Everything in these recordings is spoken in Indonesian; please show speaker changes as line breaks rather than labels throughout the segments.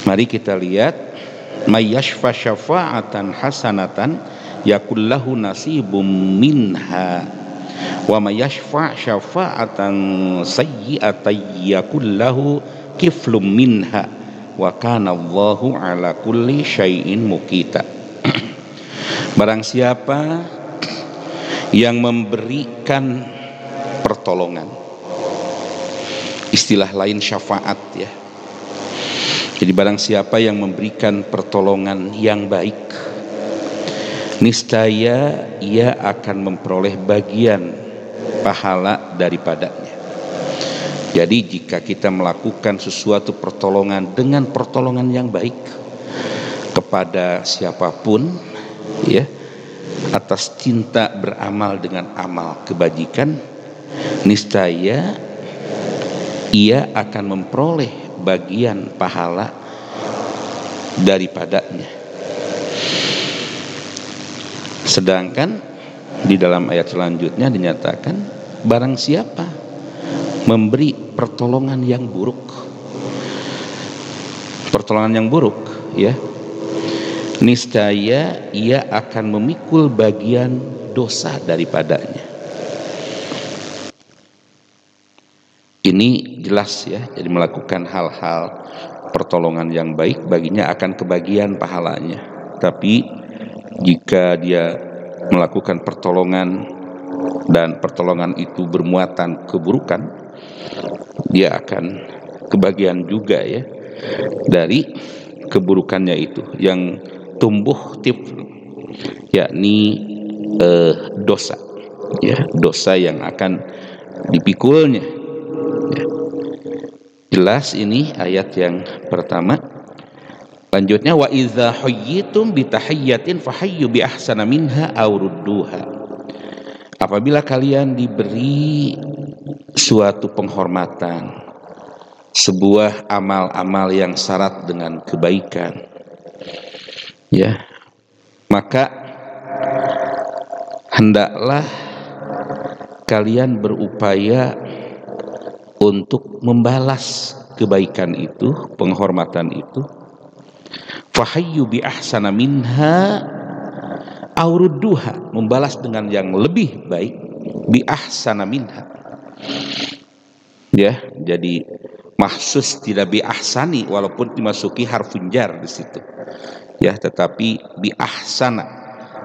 Mari kita lihat, may yashfa syafa'atan hasanatan yakul lahu nasibum minha wa may yashfa' syafa'atan sayyi'atan yakul lahu kiflum minha wa kana Allahu ala kulli syai'in muqita. Barang siapa yang memberikan pertolongan, istilah lain syafaat ya. Jadi barang siapa yang memberikan pertolongan yang baik, niscaya ia akan memperoleh bagian pahala daripadanya. Jadi jika kita melakukan sesuatu pertolongan dengan pertolongan yang baik kepada siapapun ya, atas cinta beramal dengan amal kebajikan, niscaya ia akan memperoleh bagian pahala daripadanya. Sedangkan di dalam ayat selanjutnya dinyatakan, barang siapa memberi pertolongan yang buruk, pertolongan yang buruk ya, niscaya ia akan memikul bagian dosa daripadanya. Ini jelas ya, jadi melakukan hal-hal pertolongan yang baik baginya akan kebagian pahalanya. Tapi jika dia melakukan pertolongan dan pertolongan itu bermuatan keburukan, dia akan kebagian juga ya dari keburukannya itu yang tumbuh tifl, yakni dosa ya, dosa yang akan dipikulnya ya. Jelas ini ayat yang pertama. Lanjutnya, wa idza hayyitum bi tahiyyatin fahayyu bi ahsana minha aw rudduha. Apabila kalian diberi suatu penghormatan, sebuah amal-amal yang syarat dengan kebaikan ya, maka hendaklah kalian berupaya untuk membalas kebaikan itu, penghormatan itu. Fahayyu bi ahsana minha aw rudduha, membalas dengan yang lebih baik, bi ahsana minha ya. Jadi mahsus tidak bi ahsani, walaupun dimasuki harfun jar di situ ya, tetapi bi ahsana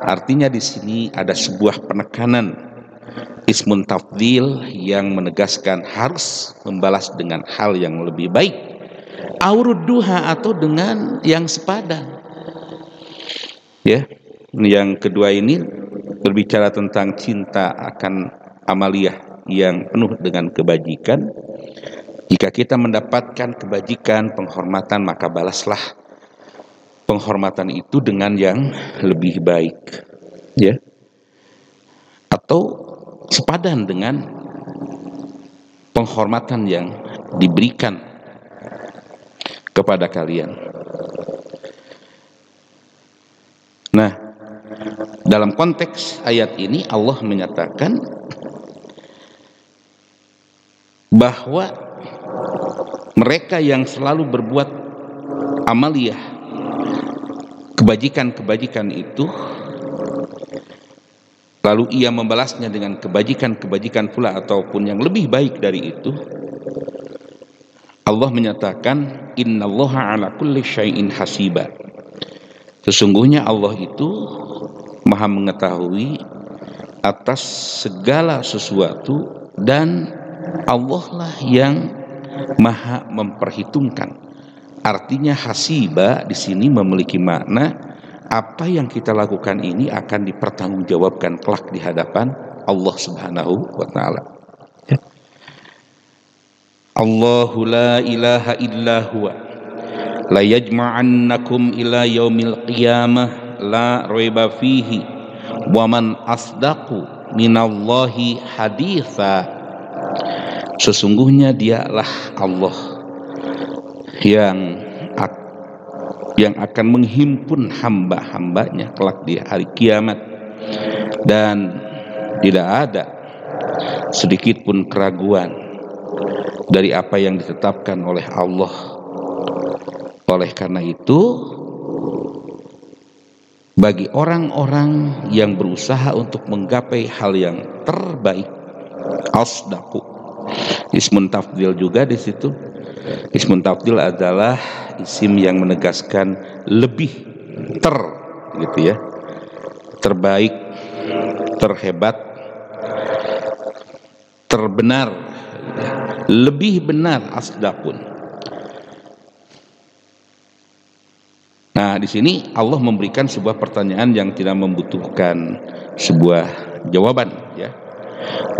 artinya di sini ada sebuah penekanan ismun tafdhil yang menegaskan harus membalas dengan hal yang lebih baik, aurudduha atau dengan yang sepadan ya. Yang kedua ini berbicara tentang cinta akan amaliyah yang penuh dengan kebajikan. Jika kita mendapatkan kebajikan, penghormatan, maka balaslah penghormatan itu dengan yang lebih baik ya, atau sepadan dengan penghormatan yang diberikan kepada kalian. Nah, dalam konteks ayat ini Allah menyatakan bahwa mereka yang selalu berbuat amaliyah, kebajikan-kebajikan itu, lalu ia membalasnya dengan kebajikan-kebajikan pula ataupun yang lebih baik dari itu, Allah menyatakan innallaha ala kulli syai'in hasiba. Sesungguhnya Allah itu maha mengetahui atas segala sesuatu, dan Allah lah yang maha memperhitungkan. Artinya hasiba di sini memiliki makna apa yang kita lakukan ini akan dipertanggungjawabkan kelak di hadapan Allah Subhanahu wa taala. Ya. Allahu la ilaha illa huwa la yajma'annakum ila yaumil qiyamah la raiba fihi wa man asdaqu minallahi haditha. Sesungguhnya dialah Allah yang akan menghimpun hamba-hambanya kelak di hari kiamat, dan tidak ada sedikit pun keraguan dari apa yang ditetapkan oleh Allah Oleh karena itu, bagi orang-orang yang berusaha untuk menggapai hal yang terbaik, asdaqu, ismun tafdil juga di situ. Ismun tafdil adalah isim yang menegaskan lebih, gitu ya, terbaik, terhebat, terbenar, lebih benar, asdaqun. Nah, di sini Allah memberikan sebuah pertanyaan yang tidak membutuhkan sebuah jawaban, ya.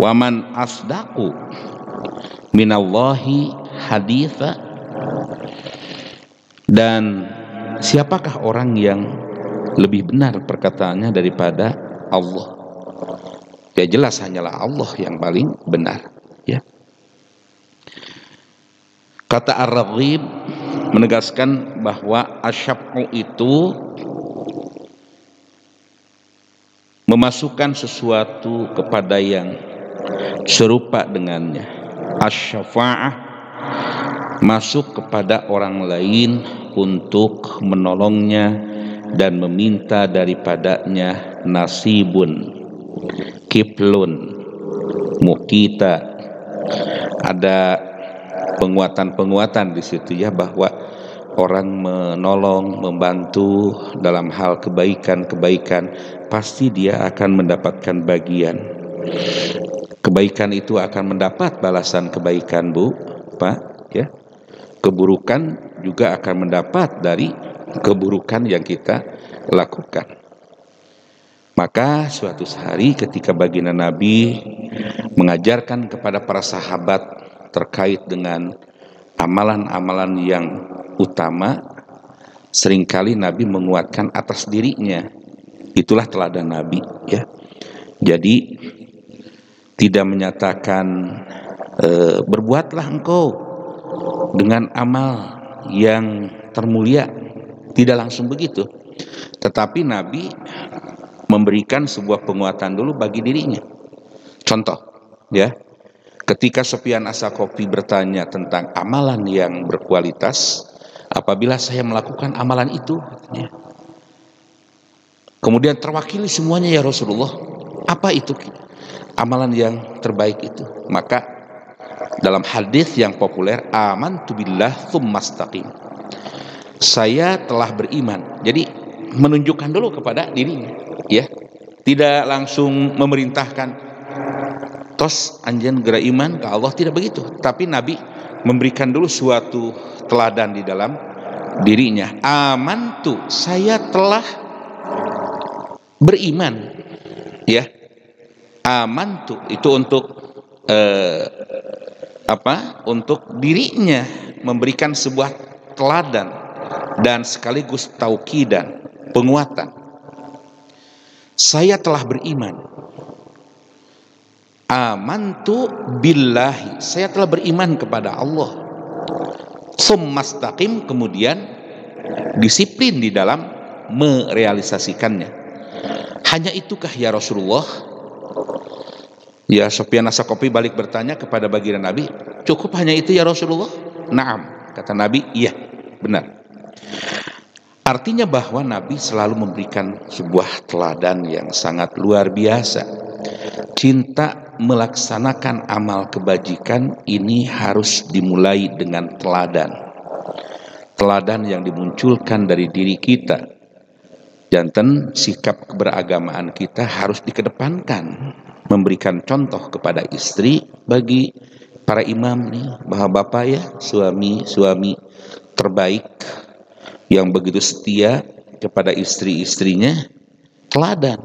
Waman asdaqu minallahi haditha, dan siapakah orang yang lebih benar perkataannya daripada Allah? Ya jelas hanyalah Allah yang paling benar, ya. Kata Ar-Raghib menegaskan bahwa asyaf'u itu memasukkan sesuatu kepada yang serupa dengannya. Asy-syafa'ah masuk kepada orang lain untuk menolongnya dan meminta daripadanya nasibun, kiplun, mukita. Ada penguatan-penguatan di situ, ya, bahwa orang menolong, membantu dalam hal kebaikan-kebaikan, pasti dia akan mendapatkan bagian. Kebaikan itu akan mendapat balasan kebaikan, Bu, Pak, ya. Keburukan juga akan mendapat dari keburukan yang kita lakukan. Maka suatu hari ketika baginda Nabi mengajarkan kepada para sahabat terkait dengan amalan-amalan yang utama, seringkali Nabi menguatkan atas dirinya. Itulah teladan Nabi, ya. Jadi tidak menyatakan berbuatlah engkau dengan amal yang termulia, tidak langsung begitu. Tetapi Nabi memberikan sebuah penguatan dulu bagi dirinya. Contoh, ya. Ketika Sufyan As-Saqafi bertanya tentang amalan yang berkualitas, apabila saya melakukan amalan itu, ya, kemudian terwakili semuanya, ya Rasulullah, apa itu amalan yang terbaik itu? Maka dalam hadis yang populer, amantu billah tsumastaqim, saya telah beriman. Jadi menunjukkan dulu kepada dirinya, ya, tidak langsung memerintahkan tos anjen gerak iman ke Allah, tidak begitu. Tapi Nabi memberikan dulu suatu teladan di dalam dirinya. Amantu, saya telah beriman, ya. Amantu itu untuk untuk dirinya, memberikan sebuah teladan dan sekaligus taukidan, penguatan. Saya telah beriman. Amantu billahi, saya telah beriman kepada Allah. Tsumastaqim, kemudian disiplin di dalam merealisasikannya. Hanya itukah ya Rasulullah? Ya, Sufyan As-Saqafi balik bertanya kepada baginda Nabi, cukup hanya itu ya Rasulullah? Naam, kata Nabi, iya, benar. Artinya bahwa Nabi selalu memberikan sebuah teladan yang sangat luar biasa. Cinta melaksanakan amal kebajikan ini harus dimulai dengan teladan. Teladan yang dimunculkan dari diri kita. Janten sikap keberagamaan kita harus dikedepankan. Memberikan contoh kepada istri, bagi para imam nih, bahwa bapak ya, suami terbaik yang begitu setia kepada istri-istrinya, teladan,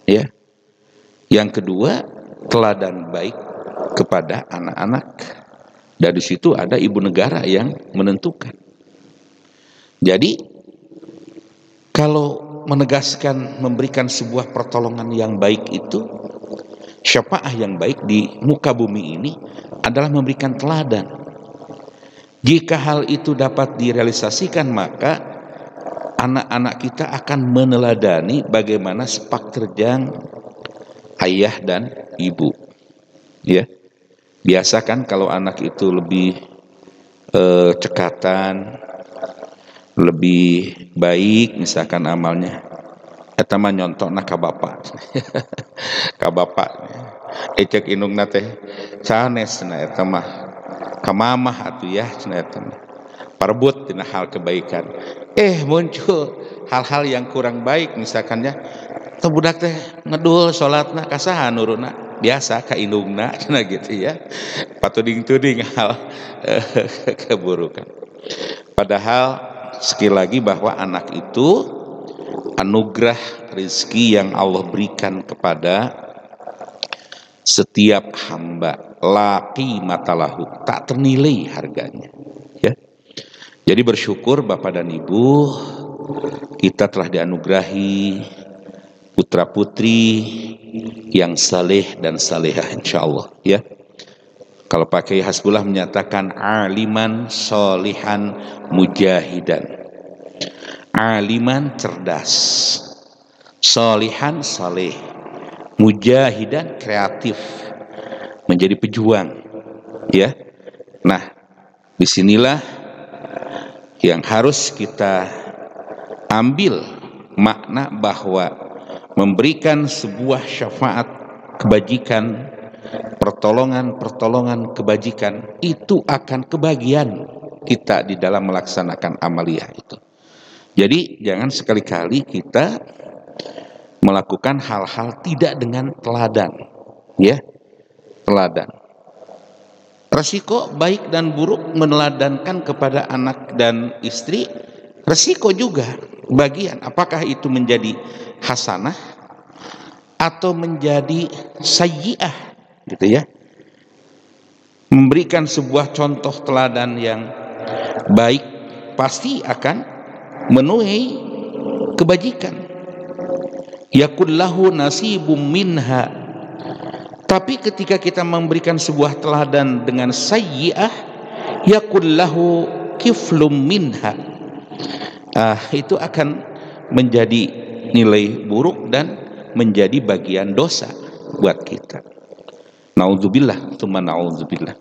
ya. Yang kedua, teladan baik kepada anak-anak. Dari situ ada ibu negara yang menentukan. Jadi kalau menegaskan, memberikan sebuah pertolongan yang baik itu, syafaah yang baik di muka bumi ini adalah memberikan teladan. Jika hal itu dapat direalisasikan, maka anak-anak kita akan meneladani bagaimana sepak terjang ayah dan ibu, ya. Biasa kan kalau anak itu lebih cekatan, lebih baik misalkan amalnya eta mah nyontokna ka bapak ka bapak ecek indungna teh sanes cenah eta mah ka mamah atuh ya cenah eta mah parbut tina hal kebaikan muncul hal-hal yang kurang baik misalkannya teu budak teh ngedul salatna ka saha nuruna biasa ka indungna cenah gitu ya patuding-tuding hal keburukan. Padahal sekali lagi bahwa anak itu anugerah rezeki yang Allah berikan kepada setiap hamba, la qimatalahu, tak ternilai harganya ya. Jadi bersyukur Bapak dan Ibu, kita telah dianugerahi putra putri yang saleh dan salehah insyaallah ya. Kalau pakai Hasbullah menyatakan aliman solihan mujahidan. Aliman cerdas, solihan saleh, mujahidan kreatif, menjadi pejuang ya. Nah, disinilah yang harus kita ambil makna bahwa memberikan sebuah syafaat kebajikan, pertolongan kebajikan itu akan kebagian kita di dalam melaksanakan amaliyah itu. Jadi jangan sekali-kali kita melakukan hal-hal tidak dengan teladan ya, teladan. Resiko baik dan buruk meneladankan kepada anak dan istri, resiko juga bagian. Apakah itu menjadi hasanah atau menjadi sayyi'ah gitu ya. Memberikan sebuah contoh teladan yang baik pasti akan menuai kebajikan. Yakullahu nasibum minha. Tapi ketika kita memberikan sebuah teladan dengan sayyi'ah, yakullahu kiflum minha, itu akan menjadi nilai buruk dan menjadi bagian dosa buat kita. Nauzubillah, tsumma nauzubillah.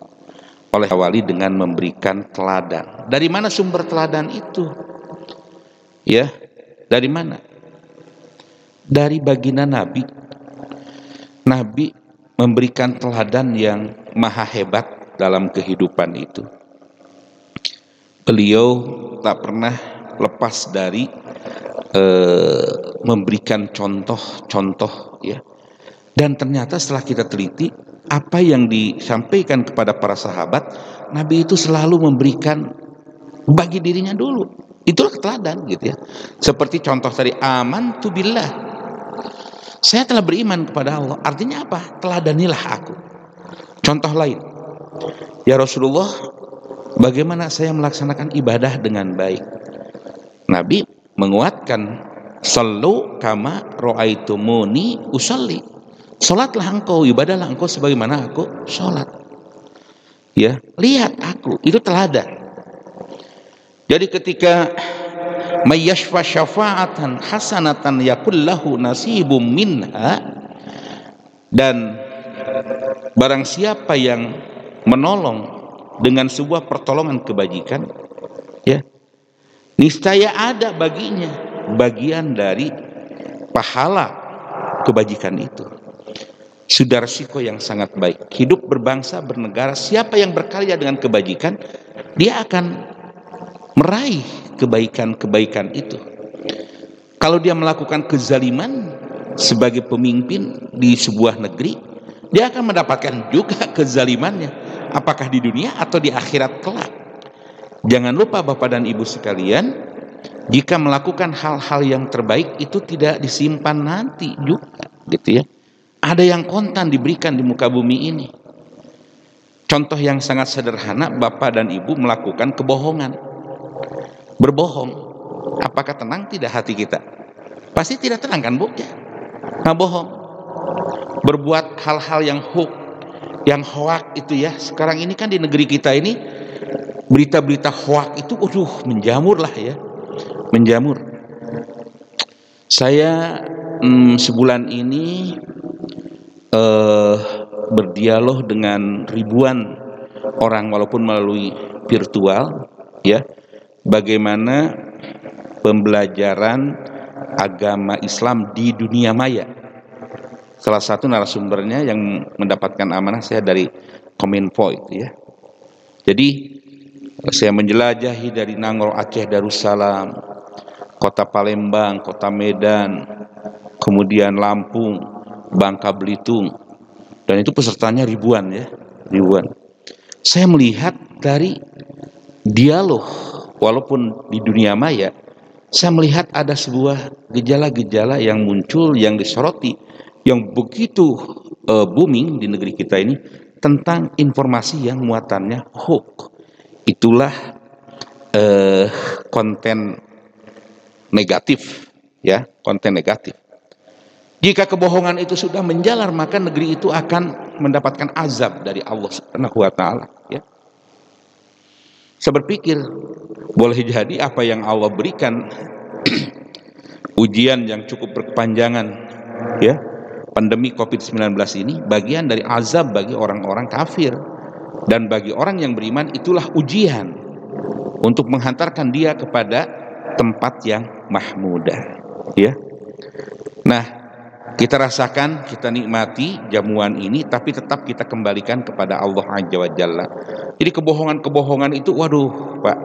Oleh awali dengan memberikan teladan. Dari mana sumber teladan itu? Ya, dari mana? Dari baginda Nabi. Nabi memberikan teladan yang maha hebat dalam kehidupan itu. Beliau tak pernah lepas dari memberikan contoh-contoh ya. Dan ternyata setelah kita teliti apa yang disampaikan kepada para sahabat, Nabi itu selalu memberikan bagi dirinya dulu. Itulah teladan gitu ya. Seperti contoh tadi, amantu billah, saya telah beriman kepada Allah. Artinya apa? Teladanilah aku. Contoh lain, ya Rasulullah, bagaimana saya melaksanakan ibadah dengan baik? Nabi menguatkan, sallu kama ra'aitumuni usalli. Salatlah engkau, ibadahlah engkau sebagaimana aku salat. Ya, lihat aku, itu teladan. Jadi ketika mayyashfa syafa'atan hasanatan yakullahu nasibum minha, dan barang siapa yang menolong dengan sebuah pertolongan kebajikan ya, niscaya ada baginya bagian dari pahala kebajikan itu. Sudah resiko yang sangat baik. Hidup berbangsa bernegara, siapa yang berkarya dengan kebajikan, dia akan meraih kebaikan-kebaikan itu. Kalau dia melakukan kezaliman sebagai pemimpin di sebuah negeri, dia akan mendapatkan juga kezalimannya, apakah di dunia atau di akhirat kelak. Jangan lupa Bapak dan Ibu sekalian, jika melakukan hal-hal yang terbaik itu tidak disimpan nanti juga gitu ya. Ada yang kontan diberikan di muka bumi ini. Contoh yang sangat sederhana, Bapak dan Ibu melakukan kebohongan, berbohong, apakah tenang tidak hati kita? Pasti tidak tenang kan Bu ya? Nah, bohong, berbuat hal-hal yang hoak itu ya. Sekarang ini kan di negeri kita ini berita-berita hoak itu menjamur lah ya, menjamur. Saya sebulan ini berdialog dengan ribuan orang walaupun melalui virtual ya, bagaimana pembelajaran agama Islam di dunia maya. Salah satu narasumbernya yang mendapatkan amanah saya dari Kominfo itu ya. Jadi saya menjelajahi dari Nangor, Aceh, Darussalam, kota Palembang, kota Medan, kemudian Lampung, Bangka Belitung, dan itu pesertanya ribuan ya, ribuan. Saya melihat dari dialog, walaupun di dunia maya, saya melihat ada sebuah gejala-gejala yang muncul, yang disoroti, yang begitu booming di negeri kita ini tentang informasi yang muatannya hoax. Itulah konten negatif, ya, konten negatif. Jika kebohongan itu sudah menjalar, maka negeri itu akan mendapatkan azab dari Allah Subhanahu wa taala, ya. Saya berpikir boleh jadi apa yang Allah berikan ujian yang cukup berkepanjangan, ya, pandemi COVID-19 ini bagian dari azab bagi orang-orang kafir, dan bagi orang yang beriman itulah ujian untuk menghantarkan dia kepada tempat yang mahmudah, ya. Nah, kita rasakan, kita nikmati jamuan ini, tapi tetap kita kembalikan kepada Allah Azza wa Jalla. Jadi kebohongan-kebohongan itu, waduh Pak,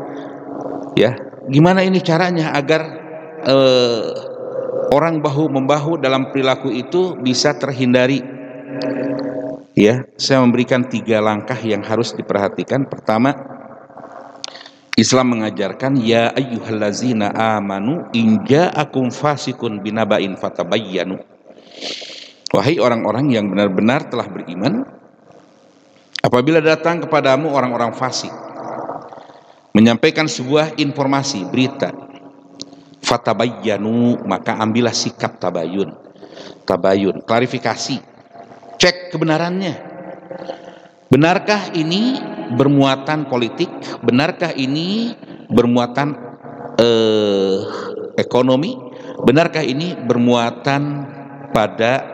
ya, gimana ini caranya agar orang bahu-membahu dalam perilaku itu bisa terhindari? Ya, saya memberikan 3 langkah yang harus diperhatikan. Pertama, Islam mengajarkan ya ayyuhallazina amanu in ja'akum fasikun binaba'in fatabayyanu. Wahai orang-orang yang benar-benar telah beriman, apabila datang kepadamu orang-orang fasik menyampaikan sebuah informasi, berita, fatabayyanu, maka ambillah sikap tabayun. Tabayun, klarifikasi, cek kebenarannya. Benarkah ini bermuatan politik? Benarkah ini bermuatan ekonomi? Benarkah ini bermuatan pada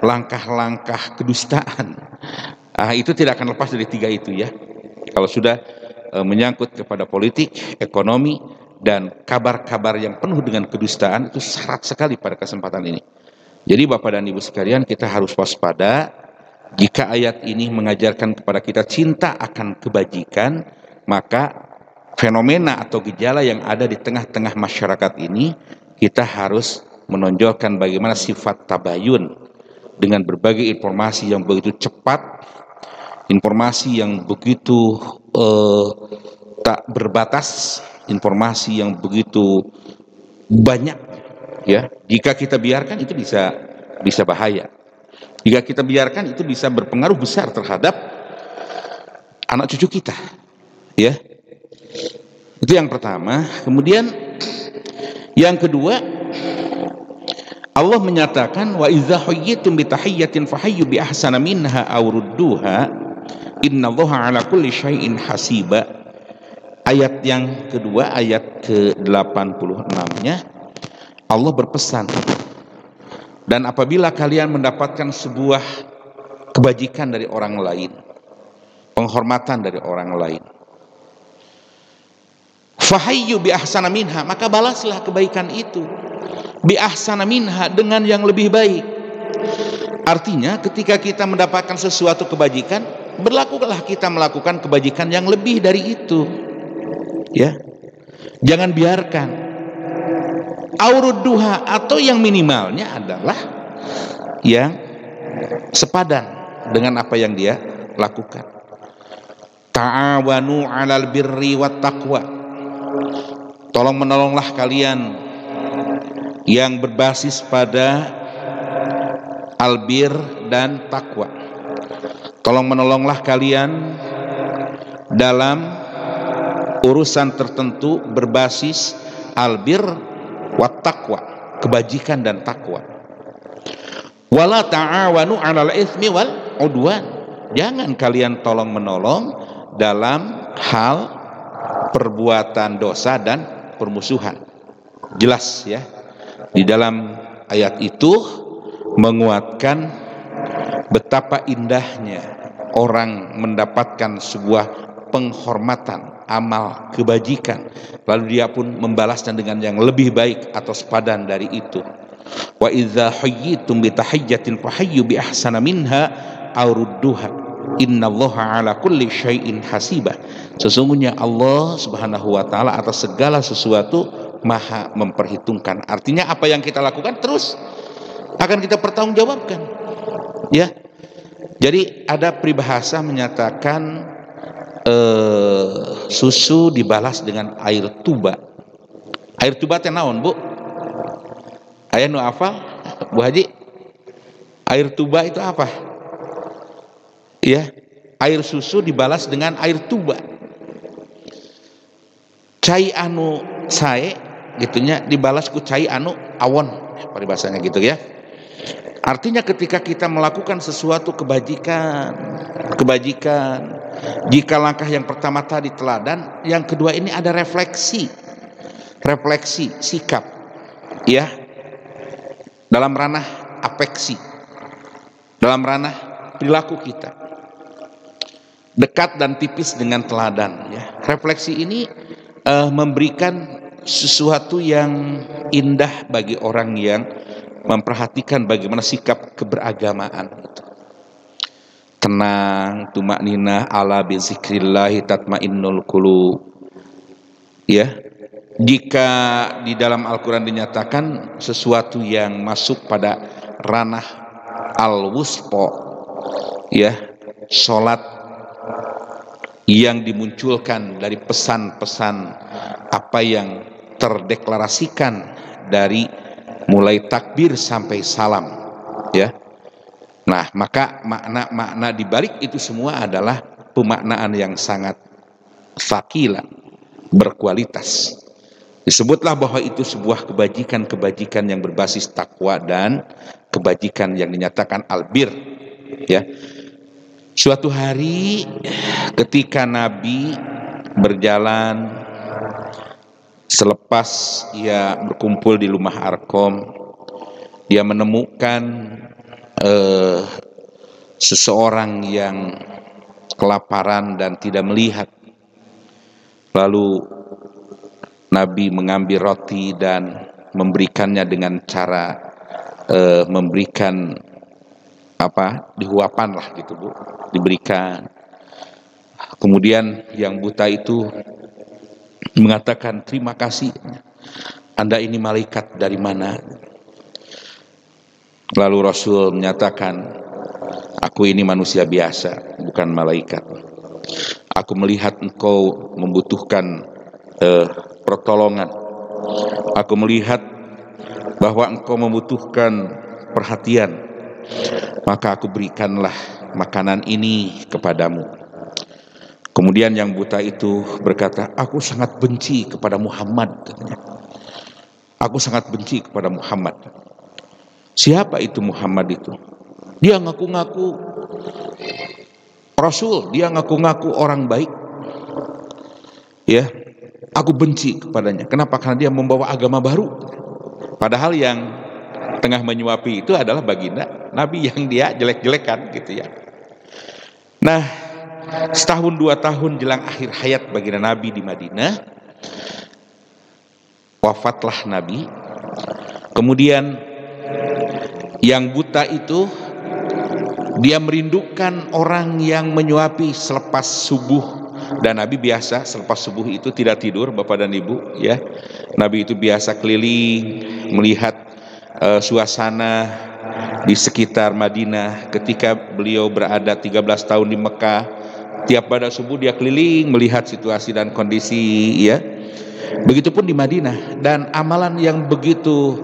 langkah-langkah kedustaan? Itu tidak akan lepas dari 3 itu ya. Kalau sudah menyangkut kepada politik, ekonomi, dan kabar-kabar yang penuh dengan kedustaan, itu syarat sekali pada kesempatan ini. Jadi Bapak dan Ibu sekalian, kita harus waspada. Jika ayat ini mengajarkan kepada kita cinta akan kebajikan, maka fenomena atau gejala yang ada di tengah-tengah masyarakat ini, kita harus menonjolkan bagaimana sifat tabayun dengan berbagai informasi yang begitu cepat, informasi yang begitu tak berbatas, informasi yang begitu banyak, ya. Jika kita biarkan itu bisa bahaya. Jika kita biarkan itu bisa berpengaruh besar terhadap anak cucu kita, ya. Itu yang pertama. Kemudian yang kedua, Allah menyatakan wa idza huyyitum bi tahiyyatin fahayyu bi ahsana minha aw rudduha innallaha ala kulli syai'in hasiba. Ayat yang kedua, ayat ke-86-nya, Allah berpesan, dan apabila kalian mendapatkan sebuah kebajikan dari orang lain, penghormatan dari orang lain, fahayyu bi ahsana minha, maka balaslah kebaikan itu bi ahsana minha, dengan yang lebih baik. Artinya ketika kita mendapatkan sesuatu kebajikan, berlakukanlah kita melakukan kebajikan yang lebih dari itu, ya. Jangan biarkan. Aurudduha, atau yang minimalnya adalah yang sepadan dengan apa yang dia lakukan. Ta'awanu 'alal birri wat taqwa. Tolong menolonglah kalian yang berbasis pada albir dan takwa. Tolong menolonglah kalian dalam urusan tertentu berbasis albir wat taqwa, kebajikan dan takwa. Wala ta'awanu 'alal itsmi wal 'udwan. Jangan kalian tolong menolong dalam hal perbuatan dosa dan permusuhan. Jelas ya. Di dalam ayat itu menguatkan betapa indahnya orang mendapatkan sebuah penghormatan, amal kebajikan, lalu dia pun membalasnya dengan yang lebih baik atau sepadan dari itu. Wa idza hayyitum bi tahiyyatin fahayyu bi ahsana minha aw rudduha innallaha ala kulli syai'in hasibah. Sesungguhnya Allah Subhanahu wa taala atas segala sesuatu maha memperhitungkan. Artinya apa yang kita lakukan terus akan kita pertanggungjawabkan, ya. Jadi ada peribahasa menyatakan susu dibalas dengan air tuba. Air tuba teh naon, Bu? Aya nu hafal, Bu Haji? Air tuba itu apa? Ya, air susu dibalas dengan air tuba. Cai anu sae gitunya dibalas ku cai anu awon, peribahasanya gitu ya. Artinya ketika kita melakukan sesuatu kebajikan, jika langkah yang pertama tadi teladan, yang kedua ini ada refleksi sikap, ya, dalam ranah afeksi, dalam ranah perilaku kita, dekat dan tipis dengan teladan, ya. Refleksi ini memberikan sesuatu yang indah bagi orang yang memperhatikan bagaimana sikap keberagamaan itu. Tenang, tumakninah, ala bizikrillahi tatmainnul qulub. Ya. Jika di dalam Al-Qur'an dinyatakan sesuatu yang masuk pada ranah al-wuspo, ya, salat yang dimunculkan dari pesan-pesan apa yang terdeklarasikan dari mulai takbir sampai salam, ya. Nah, maka makna-makna di balik itu semua adalah pemaknaan yang sangat fakilah, berkualitas. Disebutlah bahwa itu sebuah kebajikan yang berbasis takwa dan kebajikan yang dinyatakan albir, ya. Suatu hari ketika Nabi berjalan, selepas ia berkumpul di rumah Arkom, dia menemukan seseorang yang kelaparan dan tidak melihat. Lalu Nabi mengambil roti dan memberikannya dengan cara memberikan dihuapan lah gitu, Bu, diberikan. Kemudian yang buta itu mengatakan, terima kasih, Anda ini malaikat dari mana? Lalu Rasul menyatakan, aku ini manusia biasa, bukan malaikat. Aku melihat engkau membutuhkan pertolongan. Aku melihat bahwa engkau membutuhkan perhatian, maka aku berikanlah makanan ini kepadamu. Kemudian yang buta itu berkata, aku sangat benci kepada Muhammad, katanya. Aku sangat benci kepada Muhammad. Siapa itu Muhammad itu? Dia ngaku-ngaku Rasul, dia ngaku-ngaku orang baik. Ya, aku benci kepadanya. Kenapa? Karena dia membawa agama baru. Padahal yang tengah menyuapi itu adalah baginda Nabi yang dia jelek-jelekan gitu ya. Nah, setahun 2 tahun jelang akhir hayat baginda Nabi di Madinah, wafatlah Nabi. Kemudian yang buta itu dia merindukan orang yang menyuapi selepas subuh. Dan Nabi biasa selepas subuh itu tidak tidur, Bapak dan Ibu, ya. Nabi itu biasa keliling melihat suasana di sekitar Madinah. Ketika beliau berada 13 tahun di Mekah, tiap pada subuh dia keliling melihat situasi dan kondisi, ya. Begitupun di Madinah. Dan amalan yang begitu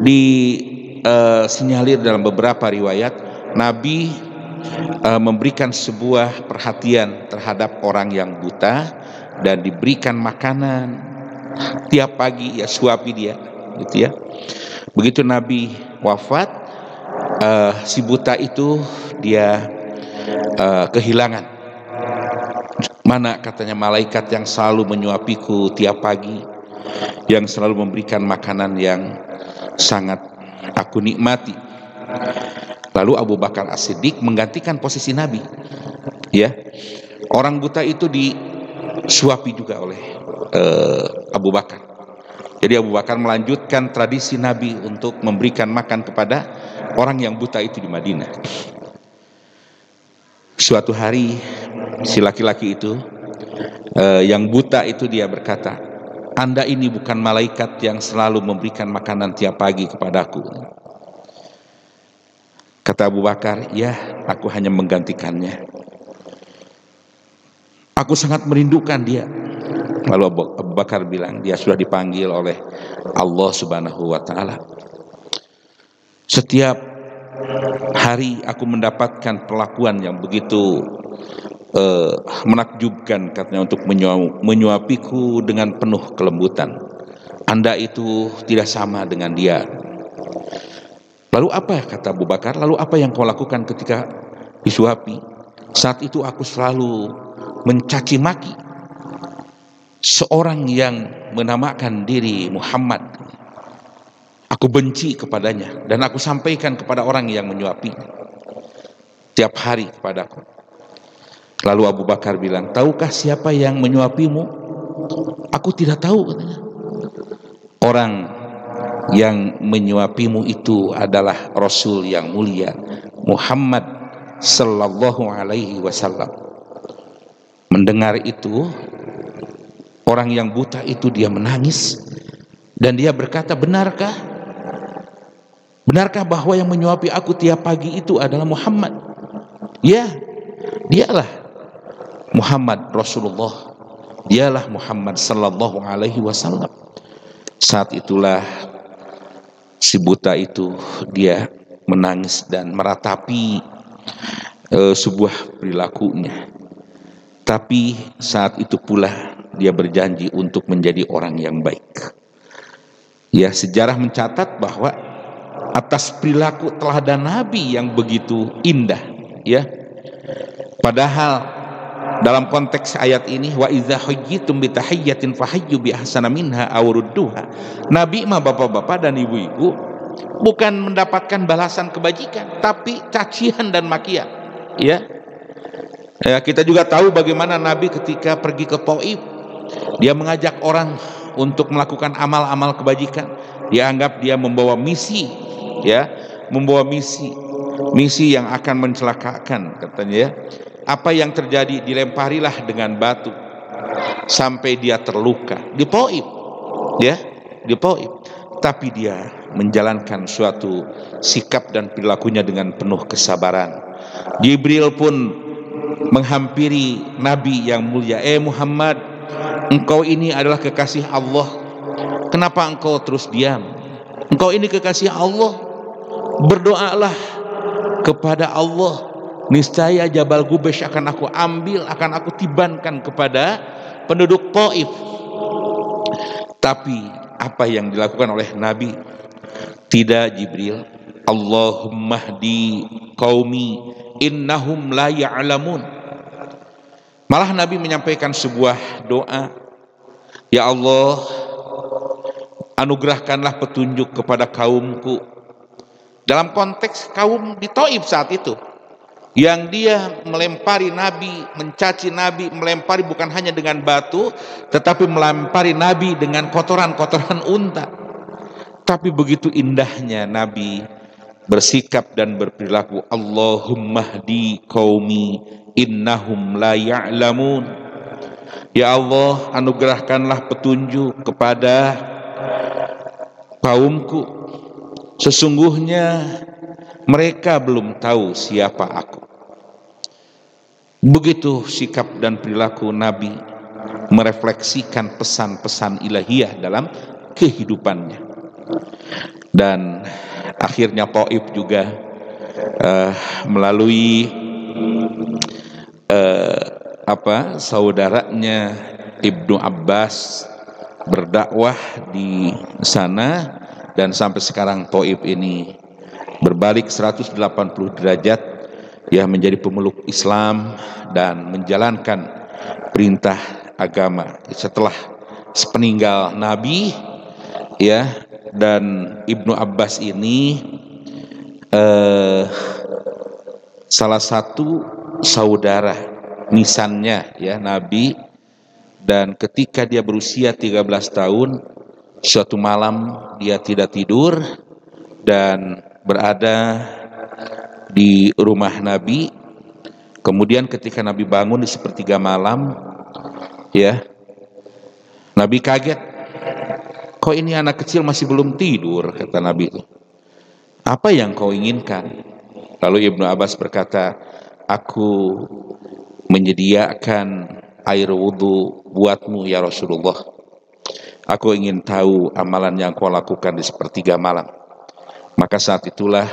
disinyalir dalam beberapa riwayat, Nabi memberikan sebuah perhatian terhadap orang yang buta dan diberikan makanan tiap pagi, ya, suapi dia gitu ya. Begitu Nabi wafat, si buta itu dia kehilangan. Mana katanya malaikat yang selalu menyuapiku tiap pagi, yang selalu memberikan makanan yang sangat aku nikmati. Lalu Abu Bakar As-Siddiq menggantikan posisi Nabi, ya. Orang buta itu disuapi juga oleh Abu Bakar. Jadi Abu Bakar melanjutkan tradisi Nabi untuk memberikan makan kepada orang yang buta itu di Madinah. Suatu hari si laki-laki itu yang buta itu dia berkata, "Anda ini bukan malaikat yang selalu memberikan makanan tiap pagi kepadaku." Kata Abu Bakar, "Ya, aku hanya menggantikannya. Aku sangat merindukan dia." Lalu Abu Bakar bilang, dia sudah dipanggil oleh Allah Subhanahu wa Ta'ala. "Setiap hari aku mendapatkan perlakuan yang begitu menakjubkan," katanya, "untuk menyuapiku dengan penuh kelembutan. Anda itu tidak sama dengan dia." "Lalu apa?" kata Abu Bakar, "lalu apa yang kau lakukan ketika disuapi?" "Saat itu aku selalu mencaci maki seorang yang menamakan diri Muhammad. Aku benci kepadanya dan aku sampaikan kepada orang yang menyuapi tiap hari kepadaku." Lalu Abu Bakar bilang, "Tahukah siapa yang menyuapimu?" "Aku tidak tahu," katanya. "Orang yang menyuapimu itu adalah Rasul yang mulia Muhammad sallallahu alaihi wasallam." Mendengar itu, orang yang buta itu dia menangis dan dia berkata, "Benarkah? Benarkah bahwa yang menyuapi aku tiap pagi itu adalah Muhammad?" "Ya, dialah Muhammad Rasulullah. Dialah Muhammad sallallahu alaihi wasallam." Saat itulah si buta itu dia menangis dan meratapi sebuah perilakunya. Tapi saat itu pula dia berjanji untuk menjadi orang yang baik. Ya, sejarah mencatat bahwa atas perilaku teladan Nabi yang begitu indah, ya. Padahal dalam konteks ayat ini, wa idza hayyitum bi tahiyyatin fahayyu bi ahsana minha aw rudduha. Nabi mah bapak-bapak dan ibu-ibu bukan mendapatkan balasan kebajikan, tapi cacian dan makian, ya. Ya, kita juga tahu bagaimana Nabi ketika pergi ke Taif, dia mengajak orang untuk melakukan amal-amal kebajikan. Dia anggap dia membawa misi, ya, membawa misi yang akan mencelakakan, katanya, ya. Apa yang terjadi? Dilemparilah dengan batu sampai dia terluka di Taif, ya, di Taif. Tapi dia menjalankan suatu sikap dan perilakunya dengan penuh kesabaran. Jibril pun menghampiri Nabi yang mulia, Muhammad, engkau ini adalah kekasih Allah, kenapa engkau terus diam? Engkau ini kekasih Allah, berdoalah kepada Allah, niscaya Jabal Gubesh akan aku ambil, akan aku tibankan kepada penduduk Taif." Tapi apa yang dilakukan oleh Nabi? Tidak, Jibril, "Allahumma hdi qaumi innahum la ya'lamun." Malah Nabi menyampaikan sebuah doa, "Ya Allah, anugerahkanlah petunjuk kepada kaumku." Dalam konteks kaum di Taif saat itu, yang dia melempari Nabi, mencaci Nabi, melempari bukan hanya dengan batu, tetapi melempari Nabi dengan kotoran-kotoran unta. Tapi begitu indahnya Nabi bersikap dan berperilaku, "Allahumma hdi qaumi innahum la ya'lamun." Ya Allah, anugerahkanlah petunjuk kepada kaumku, sesungguhnya mereka belum tahu siapa aku. Begitu sikap dan perilaku Nabi merefleksikan pesan-pesan ilahiyah dalam kehidupannya. Dan akhirnya Taif juga melalui saudaranya Ibnu Abbas berdakwah di sana, dan sampai sekarang Taif ini berbalik 180 derajat, ya, menjadi pemeluk Islam dan menjalankan perintah agama setelah sepeninggal Nabi, ya. Dan Ibnu Abbas ini salah satu saudara nisannya, ya, Nabi, Dan ketika dia berusia 13 tahun, suatu malam dia tidak tidur dan berada di rumah Nabi. Kemudian ketika Nabi bangun di sepertiga malam, ya, Nabi kaget. Kok ini anak kecil masih belum tidur, kata Nabi itu. Apa yang kau inginkan? Lalu Ibnu Abbas berkata, aku menyediakan air wudhu buatmu ya Rasulullah. Aku ingin tahu amalan yang kau lakukan di sepertiga malam. Maka saat itulah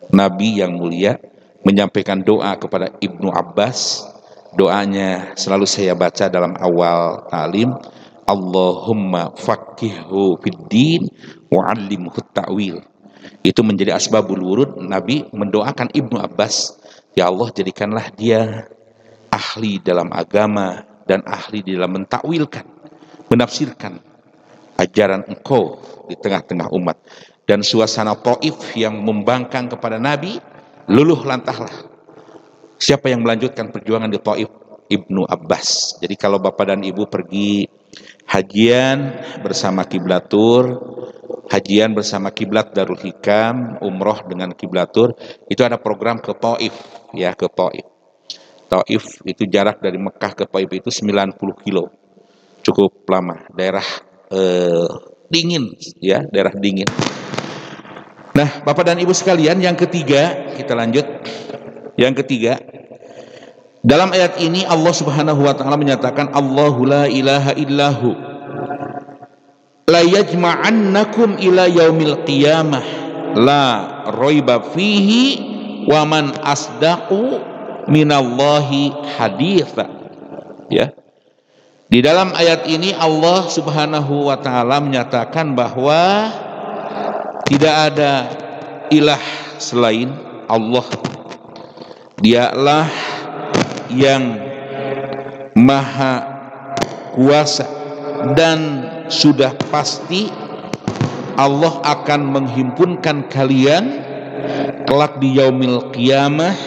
Nabi yang mulia menyampaikan doa kepada Ibnu Abbas. Doanya selalu saya baca dalam awal ta'lim. Allahumma faqihhu fiddin wa'allimhu ta'wil. Itu menjadi asbabul wurud. Nabi mendoakan Ibnu Abbas, ya Allah jadikanlah dia ahli dalam agama dan ahli di dalam mentakwilkan, menafsirkan ajaran engkau di tengah-tengah umat. Dan suasana Taif yang membangkang kepada Nabi, luluh lantahlah. Siapa yang melanjutkan perjuangan di Taif? Ibnu Abbas. Jadi kalau bapak dan ibu pergi hajian bersama kiblatur, hajian bersama kiblat Darul Hikam, umroh dengan kiblatur, itu ada program ke Taif, ya, ke Taif. Taif itu jarak dari Mekah ke Taif itu 90 kilo. Cukup lama, daerah dingin, ya, daerah dingin. Nah, Bapak dan Ibu sekalian, yang ketiga, kita lanjut. Yang ketiga, dalam ayat ini Allah Subhanahu wa taala menyatakan Allahu la ilaha illahu la yajma'annakum ila yaumil qiyamah la raiba fihi wa man asdaqu minallahi haditha. Ya. Di dalam ayat ini Allah Subhanahu wa taala menyatakan bahwa tidak ada ilah selain Allah. Dialah yang maha kuasa dan sudah pasti Allah akan menghimpunkan kalian kelak di yaumil qiyamah.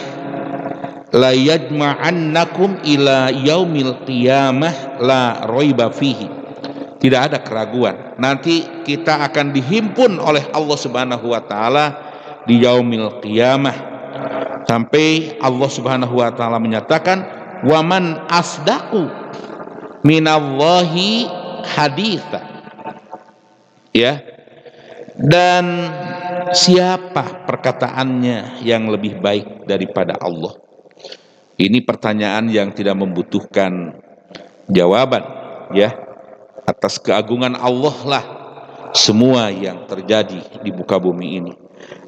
La yajma'annakum ila yaumil qiyamah la raiba fihi. Tidak ada keraguan. Nanti kita akan dihimpun oleh Allah Subhanahu wa taala di yaumil qiyamah. Sampai Allah Subhanahu wa taala menyatakan waman asdaqu minallahi haditha. Ya. Dan siapa perkataannya yang lebih baik daripada Allah? Ini pertanyaan yang tidak membutuhkan jawaban, ya. Atas keagungan Allah lah semua yang terjadi di muka bumi ini.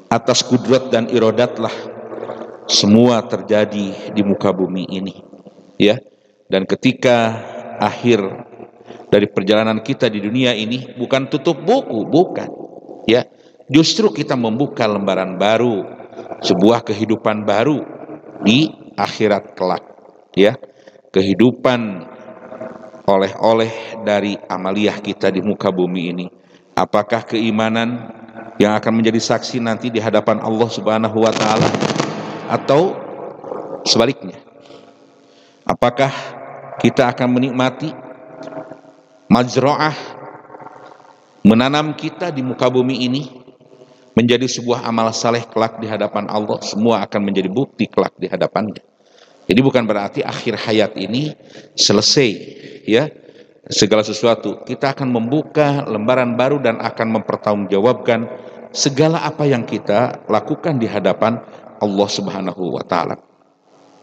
Atas kudrat dan iradat lah semua terjadi di muka bumi ini, ya. Dan ketika akhir dari perjalanan kita di dunia ini bukan tutup buku, bukan, ya. Justru kita membuka lembaran baru, sebuah kehidupan baru di akhirat kelak, ya. Kehidupan oleh-oleh dari amaliyah kita di muka bumi ini. Apakah keimanan yang akan menjadi saksi nanti di hadapan Allah Subhanahu wa taala, atau sebaliknya? Apakah kita akan menikmati majra'ah menanam kita di muka bumi ini menjadi sebuah amal saleh kelak di hadapan Allah? Semua akan menjadi bukti kelak di hadapannya. Jadi bukan berarti akhir hayat ini selesai, ya, segala sesuatu. Kita akan membuka lembaran baru dan akan mempertanggungjawabkan segala apa yang kita lakukan di hadapan Allah Subhanahu wa taala.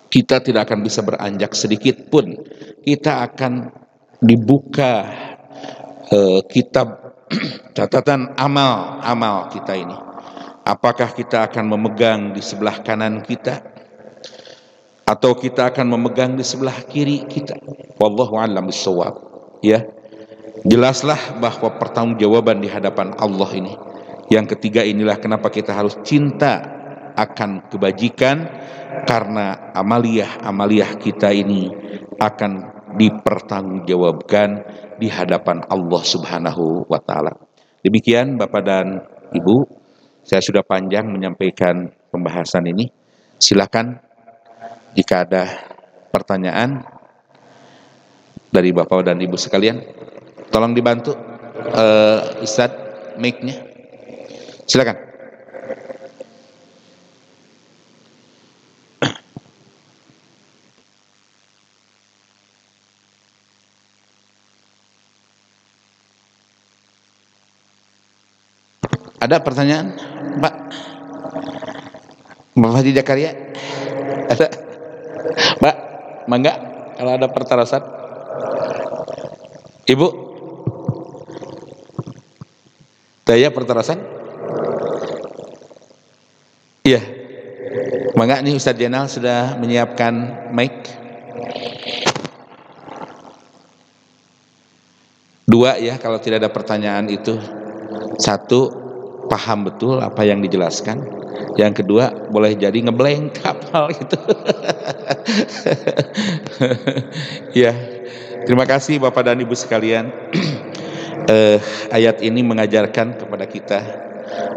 Kita tidak akan bisa beranjak sedikit pun. Kita akan dibuka kitab catatan amal kita ini. Apakah kita akan memegang di sebelah kanan kita atau kita akan memegang di sebelah kiri kita? Wallahu a'lam bishawab. Ya. Jelaslah bahwa pertanggungjawaban di hadapan Allah ini. Yang ketiga inilah kenapa kita harus cinta akan kebajikan, karena amaliyah kita ini akan dipertanggungjawabkan di hadapan Allah Subhanahu wa taala. Demikian Bapak dan Ibu, saya sudah panjang menyampaikan pembahasan ini. Silakan jika ada pertanyaan dari Bapak dan Ibu sekalian. Tolong dibantu Ustadz mic-nya. Silakan. Ada pertanyaan, Pak? Bapak Haji Zakaria? Ada? Pak, mangga kalau ada pertarasan. Ibu? Daya pertarasan? Iya. Mangga nih Ustadz Jenal sudah menyiapkan mic. 2 ya kalau tidak ada pertanyaan itu. 1, paham betul apa yang dijelaskan. Yang kedua, boleh jadi ngeblank kapal itu. Ya, terima kasih Bapak dan Ibu sekalian. Ayat ini mengajarkan kepada kita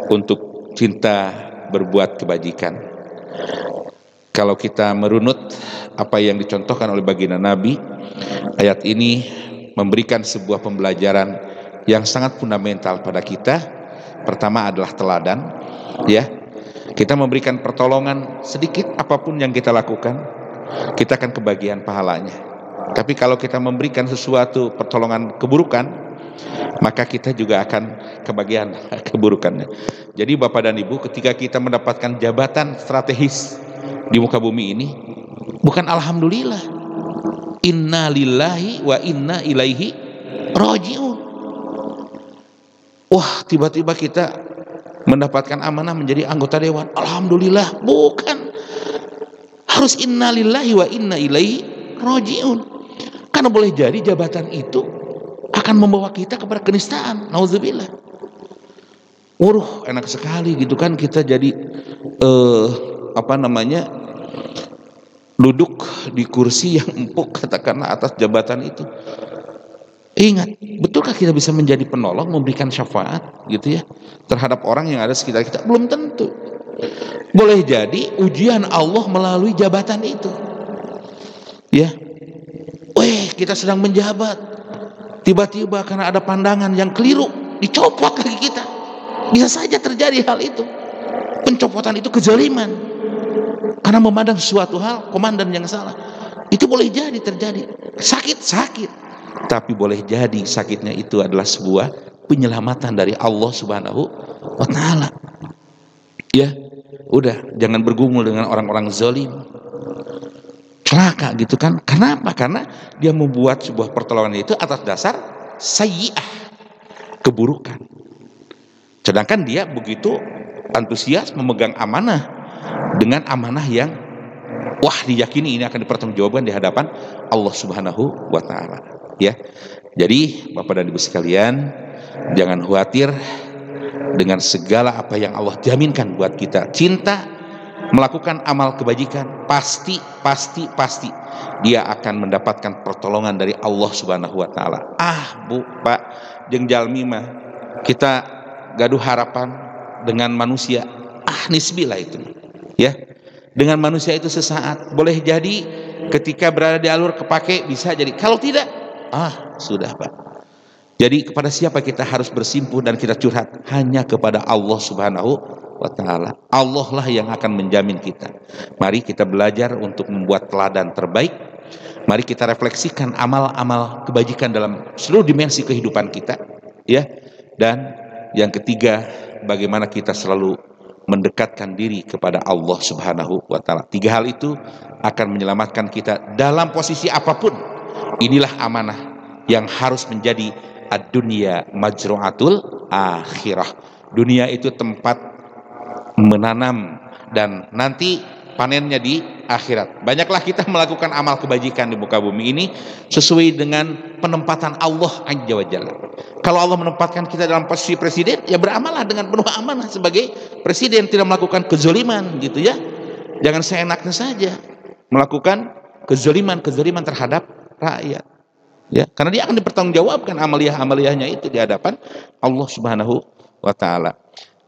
untuk cinta berbuat kebajikan. Kalau kita merunut apa yang dicontohkan oleh baginda Nabi, ayat ini memberikan sebuah pembelajaran yang sangat fundamental pada kita. Pertama adalah teladan, ya. Kita memberikan pertolongan sedikit apapun yang kita lakukan, kita akan kebagian pahalanya. Tapi kalau kita memberikan sesuatu pertolongan keburukan, maka kita juga akan kebagian keburukannya. Jadi Bapak dan Ibu, ketika kita mendapatkan jabatan strategis di muka bumi ini, bukan alhamdulillah, inna lillahi wa inna ilaihi raji'un. Wah, tiba-tiba kita mendapatkan amanah menjadi anggota dewan, alhamdulillah. Bukan, harus inna lillahi wa inna ilaihi raji'un. Karena boleh jadi jabatan itu akan membawa kita kepada kenistaan, nauzubillah. Enak sekali gitu kan kita jadi duduk di kursi yang empuk katakanlah atas jabatan itu. Ingat, betulkah kita bisa menjadi penolong, memberikan syafaat gitu ya terhadap orang yang ada sekitar kita? Belum tentu. Boleh jadi ujian Allah melalui jabatan itu. Ya. Kita sedang menjabat. Tiba-tiba karena ada pandangan yang keliru, dicopot kaki kita. Bisa saja terjadi hal itu. Pencopotan itu kezaliman. Karena memandang suatu hal komandan yang salah. Itu boleh jadi terjadi. Sakit. Tapi boleh jadi sakitnya itu adalah sebuah penyelamatan dari Allah Subhanahu wa Ta'ala. Ya, udah jangan bergumul dengan orang-orang zalim. Celaka gitu kan? Kenapa? Karena dia membuat sebuah pertolongan itu atas dasar sayyi'ah, keburukan. Sedangkan dia begitu antusias memegang amanah dengan amanah yang diyakini ini akan dipertanggungjawabkan di hadapan Allah Subhanahu wa Ta'ala. Ya, jadi Bapak dan Ibu sekalian, jangan khawatir dengan segala apa yang Allah jaminkan buat kita. Cinta, melakukan amal kebajikan, pasti dia akan mendapatkan pertolongan dari Allah Subhanahu wa Ta'ala. Bu, Pak, jeung jalmi mah kita gaduh harapan dengan manusia. Nisbilah itu. Ya. Dengan manusia itu sesaat. Boleh jadi ketika berada di alur kepake bisa jadi. Kalau tidak, sudah Pak. Jadi kepada siapa kita harus bersimpuh dan kita curhat? Hanya kepada Allah Subhanahu wa Ta'ala. Allah lah yang akan menjamin kita. Mari kita belajar untuk membuat teladan terbaik. Mari kita refleksikan amal-amal kebajikan dalam seluruh dimensi kehidupan kita, ya. Dan yang ketiga, bagaimana kita selalu mendekatkan diri kepada Allah Subhanahu wa Ta'ala. 3 hal itu akan menyelamatkan kita dalam posisi apapun. Inilah amanah yang harus menjadi ad-dunya majru'atul akhirah. Dunia itu tempat menanam dan nanti panennya di akhirat. Banyaklah kita melakukan amal kebajikan di muka bumi ini sesuai dengan penempatan Allah Azza wa Jalla. Kalau Allah menempatkan kita dalam posisi presiden, ya beramallah dengan penuh amanah sebagai presiden, tidak melakukan kezaliman gitu ya. Jangan seenaknya saja melakukan kezaliman terhadap rakyat. Ya, karena dia akan dipertanggungjawabkan amaliyah-amaliyahnya itu di hadapan Allah Subhanahu wa Ta'ala.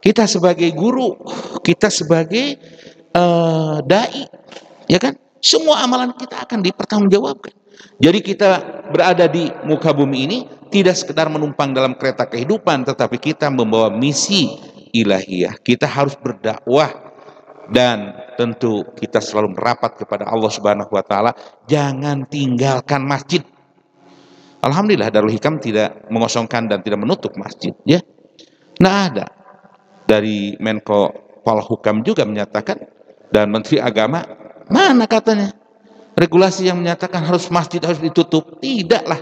Kita sebagai guru, kita sebagai dai, ya kan? Semua amalan kita akan dipertanggungjawabkan. Jadi kita berada di muka bumi ini tidak sekedar menumpang dalam kereta kehidupan, tetapi kita membawa misi ilahiyah. Kita harus berdakwah, dan tentu kita selalu merapat kepada Allah Subhanahu wa taala. Jangan tinggalkan masjid. Alhamdulillah Darul Hikam tidak mengosongkan dan tidak menutup masjid, ya. Nah, ada dari Menko Polhukam juga menyatakan, dan Menteri Agama, mana katanya regulasi yang menyatakan harus masjid harus ditutup? Tidaklah,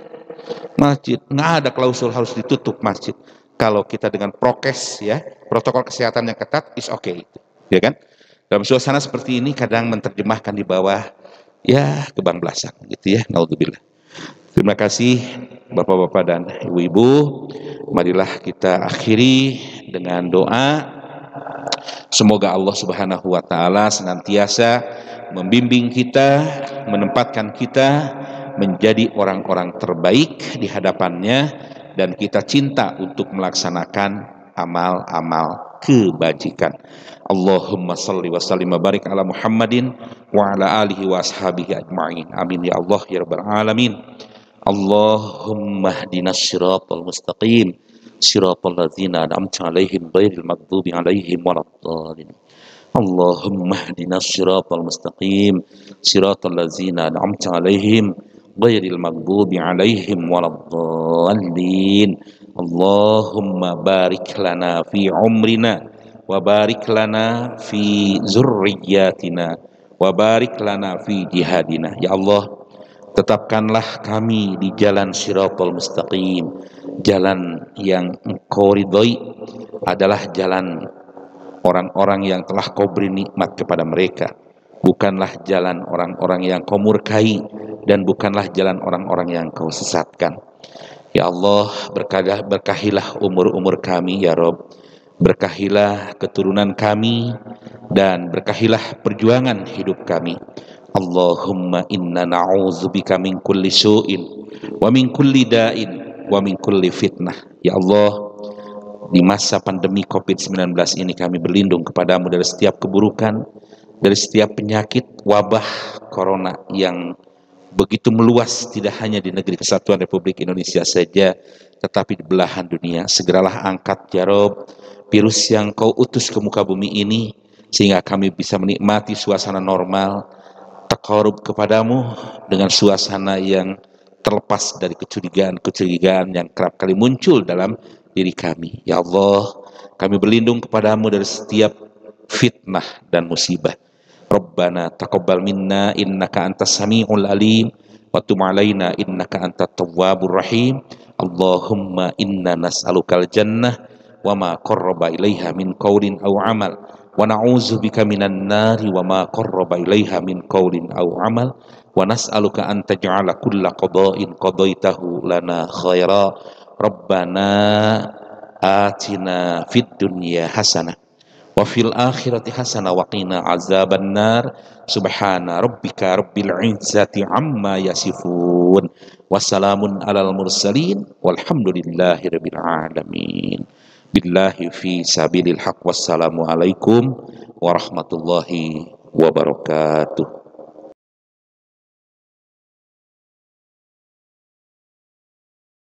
masjid nggak ada klausul harus ditutup masjid. Kalau kita dengan prokes, ya, protokol kesehatan yang ketat, is okay, ya kan? Dalam suasana seperti ini kadang menerjemahkan di bawah, ya, kebablasan gitu, ya. Naudzubillah. Terima kasih Bapak-bapak dan Ibu-ibu. Marilah kita akhiri dengan doa. Semoga Allah Subhanahu wa taala senantiasa membimbing kita, menempatkan kita menjadi orang-orang terbaik di hadapannya, dan kita cinta untuk melaksanakan amal-amal kebajikan. Allahumma salli wa sallim wa barik ala Muhammadin wa ala alihi wa ashabihi ajma'in. Amin ya Allah ya rabbal alamin. Allahumma hdinas siratal mustaqim, siratal ladzina an'amta 'alaihim ghairil maghdubi 'alaihim waladdallin. Allahumma hdinas siratal mustaqim, siratal ladzina an'amta 'alaihim ghairil maghdubi 'alaihim waladdallin. Allahumma barik lana fi umrina wa barik lana fi zurriyyatina wa barik lana fi jihadina. Ya Allah, tetapkanlah kami di jalan Shiratal Mustaqim, jalan yang Engkau ridhoi, adalah jalan orang-orang yang telah Kau beri nikmat kepada mereka, bukanlah jalan orang-orang yang Kau murkai, dan bukanlah jalan orang-orang yang Kau sesatkan. Ya Allah, berkahilah umur-umur kami ya Rob, berkahilah keturunan kami, dan berkahilah perjuangan hidup kami. Allahumma inna na'udzubika min kulli su'in wa min kulli da'in wa min kulli fitnah. Ya Allah, di masa pandemi COVID-19 ini kami berlindung kepadamu dari setiap keburukan, dari setiap penyakit wabah corona yang begitu meluas, tidak hanya di negeri Kesatuan Republik Indonesia saja, tetapi di belahan dunia. Segeralah angkat ya Rob virus yang Kau utus ke muka bumi ini, sehingga kami bisa menikmati suasana normal, taqarrub kepadamu dengan suasana yang terlepas dari kecurigaan-kecurigaan yang kerap kali muncul dalam diri kami. Ya Allah, kami berlindung kepadamu dari setiap fitnah dan musibah. Rabbana taqabbal minna innaka antas sami'ul alim wa tub alaina innaka antat tawwabur rahim. Allahumma inna nas'alukal jannah wa ma qarraba ilaiha min qaulin aw amal, wa na'udzubika minan nari wa ma qarraba ilaiha min qaulin aw amal, wa nas'aluka an taj'ala kulla qada'in qadaitahu lana khaira. Rabbana atina fid dunya hasanah wa fil akhirati hasanah wa qina azaban nar. Subhana rabbika rabbil izzati amma yasifun, wassalamun alal mursalin walhamdulillahi rabbil alamin. Billahi fi sabilil haq. Wassalamu alaikum warahmatullahi wabarakatuh.